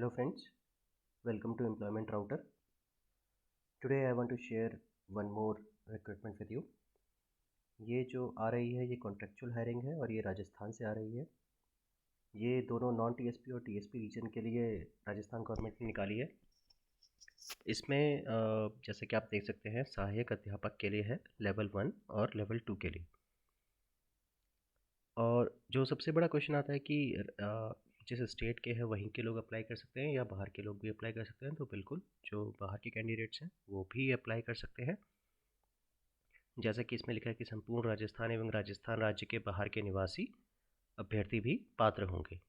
Hello friends, welcome to Employment Router. Today I want to share one more recruitment with you. ये जो आ रही है ये contractual hiring है और ये राजस्थान से आ रही है। ये दोनों नॉन टीएसपी और टीएसपी रीजन के लिए राजस्थान गवर्नमेंट ने निकाली है। इसमें जैसे कि आप देख सकते हैं सहायक अध्यापक के लिए है लेवल 1 और लेवल 2 के लिए। और जो सबसे बड़ा क्वेश्चन आता है कि जिस स्टेट के हैं वहीं के लोग अप्लाई कर सकते हैं या बाहर के लोग भी अप्लाई कर सकते हैं, तो बिल्कुल जो बाहर के कैंडिडेट्स हैं वो भी अप्लाई कर सकते हैं। जैसा कि इसमें लिखा है कि संपूर्ण राजस्थान एवं राजस्थान राज्य के बाहर के निवासी अभ्यर्थी भी पात्र होंगे।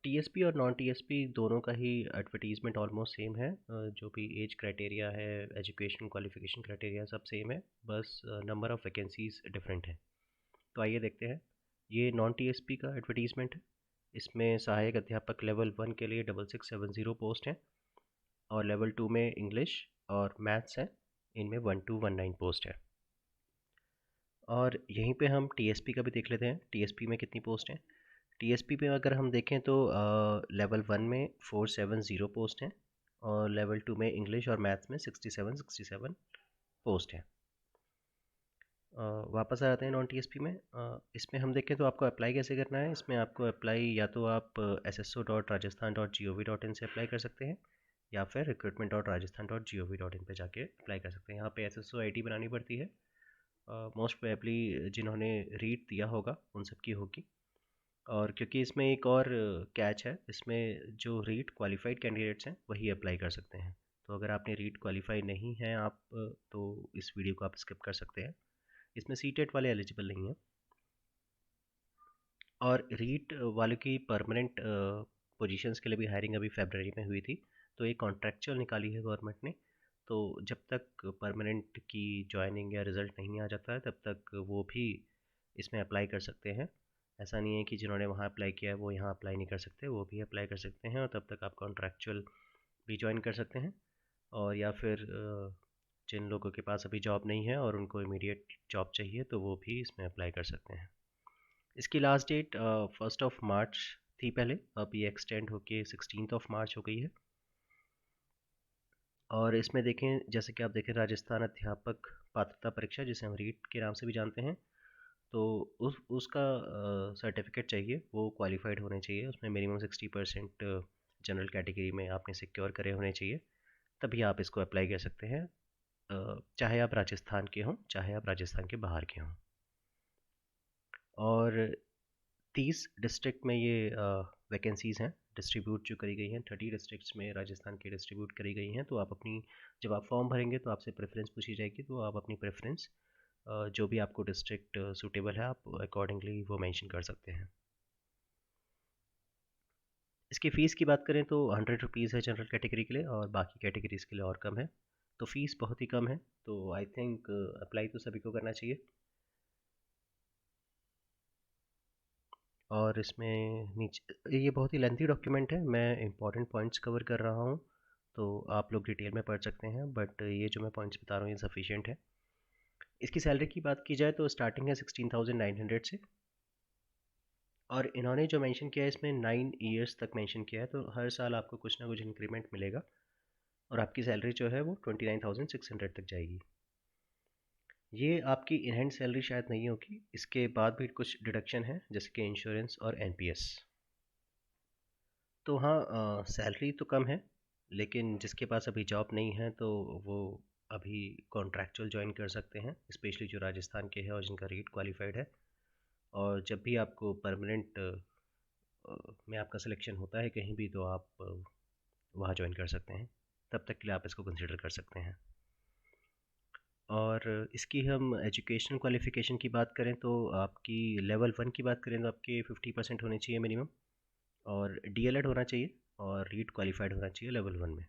टीएसपी और नॉन टीएसपी दोनों का ही एडवर्टीज़मेंट ऑलमोस्ट सेम है। जो भी एज क्राइटेरिया है, एजुकेशन क्वालिफिकेशन क्राइटेरिया सब सेम है, बस नंबर ऑफ़ वैकेंसीज डिफरेंट है। तो आइए देखते हैं। ये नॉन टीएसपी का एडवर्टीज़मेंट है। इसमें सहायक अध्यापक लेवल 1 के लिए 6670 पोस्ट हैं और लेवल 2 में इंग्लिश और मैथ्स हैं, इनमें 1219 पोस्ट है। और यहीं पे हम टीएसपी का भी देख लेते हैं, टीएसपी में कितनी पोस्ट हैं। टीएसपी पे अगर हम देखें तो लेवल 1 में 470 पोस्ट हैं और लेवल 2 में इंग्लिश और मैथ्स में 67 पोस्ट हैं। वापस आ जाते हैं नॉन टीएसपी में। इसमें हम देखें तो आपको अप्लाई कैसे करना है। इसमें आपको अप्लाई या तो आप sso.rajasthan.gov.in से अप्लाई कर सकते हैं या फिर recruitment.rajasthan.gov.in पे जाके अप्लाई कर सकते हैं। यहाँ पे SSO ID बनानी पड़ती है। मोस्ट प्रोबेबली जिन्होंने रीट दिया होगा उन सब की होगी। और क्योंकि इसमें एक और कैच है, इसमें जो रीट क्वालिफाइड कैंडिडेट्स हैं वही अप्लाई कर सकते हैं। तो अगर आपने रीट क्वालिफाई नहीं है आप तो इस वीडियो को आप स्किप कर सकते हैं। इसमें सीटेट वाले एलिजिबल नहीं हैं। और रीट वाले की परमानेंट पोजीशंस के लिए भी हायरिंग अभी फरवरी में हुई थी, तो एक कॉन्ट्रैक्चुअल निकाली है गवर्नमेंट ने। तो जब तक परमानेंट की जॉइनिंग या रिज़ल्ट नहीं आ जाता है तब तक वो भी इसमें अप्लाई कर सकते हैं। ऐसा नहीं है कि जिन्होंने वहाँ अप्लाई किया है वो यहाँ अप्लाई नहीं कर सकते, वो भी अप्लाई कर सकते हैं और तब तक आप कॉन्ट्रैक्चुअल भी ज्वाइन कर सकते हैं। और या फिर जिन लोगों के पास अभी जॉब नहीं है और उनको इमीडिएट जॉब चाहिए तो वो भी इसमें अप्लाई कर सकते हैं। इसकी लास्ट डेट 1 मार्च थी पहले, अब ये एक्सटेंड होके 16 मार्च हो गई है। और इसमें देखें, जैसे कि आप देखें, राजस्थान अध्यापक पात्रता परीक्षा जिसे हम रीट के नाम से भी जानते हैं, तो उसका सर्टिफिकेट चाहिए, वो क्वालिफाइड होने चाहिए। उसमें मिनिमम 60% जनरल कैटेगरी में आपने सिक्योर करे होने चाहिए, तभी आप इसको अप्लाई कर सकते हैं, चाहे आप राजस्थान के हों चाहे आप राजस्थान के बाहर के हों। और 30 डिस्ट्रिक्ट में ये वैकेंसीज़ हैं डिस्ट्रीब्यूट जो करी गई हैं। 30 डिस्ट्रिक्ट्स में राजस्थान की डिस्ट्रीब्यूट करी गई हैं। तो आप अपनी, जब आप फॉर्म भरेंगे तो आपसे प्रेफरेंस पूछी जाएगी, तो आप अपनी प्रेफरेंस जो भी आपको डिस्ट्रिक्ट सूटेबल है आप अकॉर्डिंगली वो मेंशन कर सकते हैं। इसकी फ़ीस की बात करें तो 100 रुपीज़ है जनरल कैटेगरी के लिए और बाकी कैटेगरीज़ के लिए और कम है। तो फ़ीस बहुत ही कम है, तो आई थिंक अप्लाई तो सभी को करना चाहिए। और इसमें नीचे ये बहुत ही लेंथी डॉक्यूमेंट है, मैं इंपॉर्टेंट पॉइंट्स कवर कर रहा हूँ, तो आप लोग डिटेल में पढ़ सकते हैं, बट ये जो मैं पॉइंट्स बता रहा हूँ ये सफिशिएंट है। इसकी सैलरी की बात की जाए तो स्टार्टिंग है 16,900 से। और इन्होंने जो मेंशन किया है इसमें 9 ईयर्स तक मेंशन किया है, तो हर साल आपको कुछ ना कुछ इंक्रीमेंट मिलेगा और आपकी सैलरी जो है वो 29,600 तक जाएगी। ये आपकी इन हैंड सैलरी शायद नहीं होगी, इसके बाद भी कुछ डिडक्शन है जैसे कि इंश्योरेंस और एनपीएस। तो हाँ, सैलरी तो कम है, लेकिन जिसके पास अभी जॉब नहीं है तो वो अभी कॉन्ट्रैक्चुअल ज्वाइन कर सकते हैं, स्पेशली जो राजस्थान के हैं और जिनका रेट क्वालिफाइड है। और जब भी आपको परमानेंट में आपका सिलेक्शन होता है कहीं भी, तो आप वहाँ ज्वाइन कर सकते हैं, तब तक के लिए आप इसको कंसिडर कर सकते हैं। और इसकी हम एजुकेशनल क्वालिफ़िकेशन की बात करें तो आपकी लेवल 1 की बात करें तो आपके 50% होने चाहिए मिनिमम, और डीएलएड होना चाहिए और रीट क्वालिफाइड होना चाहिए लेवल 1 में।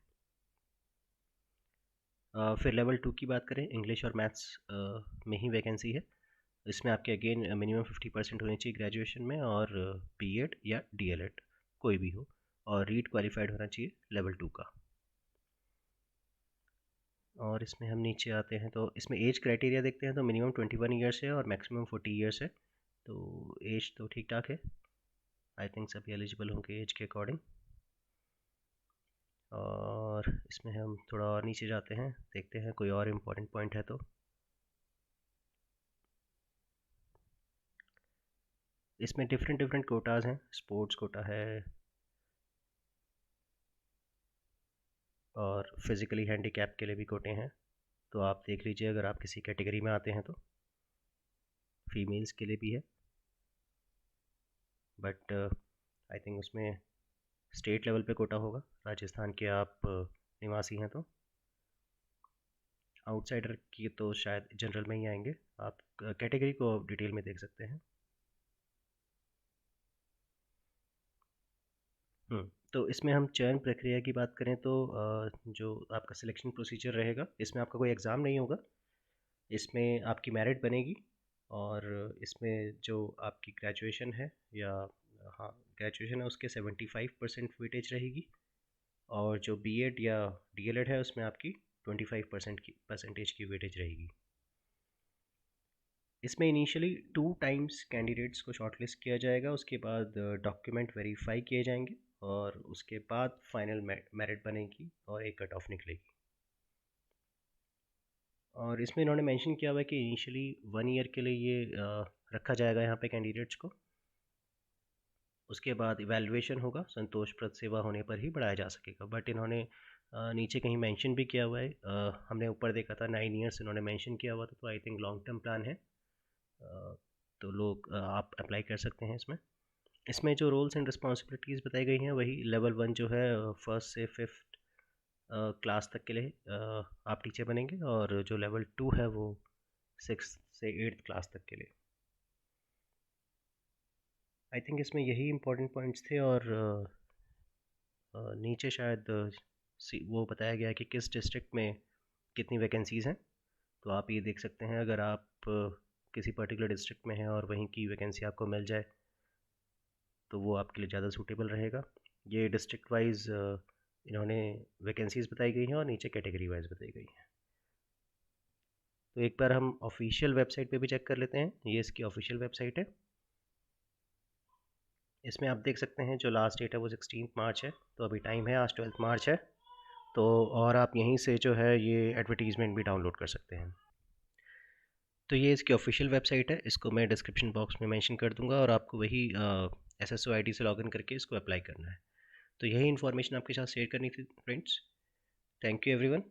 फिर लेवल 2 की बात करें, इंग्लिश और मैथ्स में ही वैकेंसी है। इसमें आपके अगेन मिनिमम 50% होनी चाहिए ग्रेजुएशन में, और बीएड या डीएलएड कोई भी हो, और रीट क्वालिफाइड होना चाहिए लेवल 2 का। और इसमें हम नीचे आते हैं तो इसमें एज क्राइटेरिया देखते हैं, तो मिनिमम 21 ईयर्स है और मैक्सिमम 40 ईयर्स है, तो एज तो ठीक ठाक है। आई थिंक सभी एलिजिबल होंगे एज के अकॉर्डिंग। और इसमें हम थोड़ा और नीचे जाते हैं, देखते हैं कोई और इम्पोर्टेंट पॉइंट है तो। इसमें डिफरेंट डिफरेंट कोटाज हैं, स्पोर्ट्स कोटा है और फिज़िकली हैंडीकैप के लिए भी कोटे हैं। तो आप देख लीजिए अगर आप किसी कैटेगरी में आते हैं तो। फीमेल्स के लिए भी है, बट आई थिंक उसमें स्टेट लेवल पे कोटा होगा, राजस्थान के आप निवासी हैं तो। आउटसाइडर की तो शायद जनरल में ही आएंगे, आप कैटेगरी को डिटेल में देख सकते हैं। तो इसमें हम चयन प्रक्रिया की बात करें तो जो आपका सिलेक्शन प्रोसीजर रहेगा, इसमें आपका कोई एग्ज़ाम नहीं होगा, इसमें आपकी मेरिट बनेगी और इसमें जो आपकी ग्रेजुएशन है या हाँ ग्रेजुएशन है उसके 75% वेटेज रहेगी और जो बीएड या डीएलएड है उसमें आपकी 25% की परसेंटेज की वेटेज रहेगी। इसमें इनिशियली 2 टाइम्स कैंडिडेट्स को शॉर्टलिस्ट किया जाएगा, उसके बाद डॉक्यूमेंट वेरीफाई किए जाएंगे और उसके बाद फाइनल मेरिट बनेगी और एक कट ऑफ निकलेगी। और इसमें इन्होंने मेंशन किया हुआ है कि इनिशियली 1 ईयर के लिए ये रखा जाएगा यहाँ पे कैंडिडेट्स को, उसके बाद इवैल्यूएशन होगा, संतोषप्रद सेवा होने पर ही बढ़ाया जा सकेगा। बट इन्होंने नीचे कहीं मेंशन भी किया हुआ है, हमने ऊपर देखा था 9 ईयर्स इन्होंने मेंशन किया हुआ था, तो I think long term plan है। तो लोग आप अप्लाई कर सकते हैं इसमें। इसमें जो रोल्स एंड रिस्पॉन्सिबिलिटीज़ बताई गई हैं वही लेवल 1 जो है फर्स्ट से 5th क्लास तक के लिए आप टीचर बनेंगे और जो लेवल 2 है वो 6th से 8th क्लास तक के लिए। आई थिंक इसमें यही इम्पोर्टेंट पॉइंट्स थे और नीचे शायद वो बताया गया कि किस डिस्ट्रिक्ट में कितनी वैकेंसीज़ हैं। तो आप ये देख सकते हैं अगर आप किसी पर्टिकुलर डिस्ट्रिक्ट में हैं और वहीं की वैकेंसी आपको मिल जाए तो वो आपके लिए ज़्यादा सूटेबल रहेगा। ये डिस्ट्रिक्ट वाइज इन्होंने वैकेंसीज़ बताई गई हैं और नीचे कैटेगरी वाइज बताई गई हैं। तो एक बार हम ऑफिशियल वेबसाइट पे भी चेक कर लेते हैं, ये इसकी ऑफिशियल वेबसाइट है। इसमें आप देख सकते हैं जो लास्ट डेट है वो 16 मार्च है, तो अभी टाइम है, आज 12 मार्च है। तो और आप यहीं से जो है ये एडवर्टीज़मेंट भी डाउनलोड कर सकते हैं। तो ये इसकी ऑफिशियल वेबसाइट है, इसको मैं डिस्क्रिप्शन बॉक्स में मेंशन कर दूंगा और आपको वही SSO ID से लॉगिन करके इसको अप्लाई करना है। तो यही इन्फॉर्मेशन आपके साथ शेयर करनी थी फ्रेंड्स। Thank you everyone.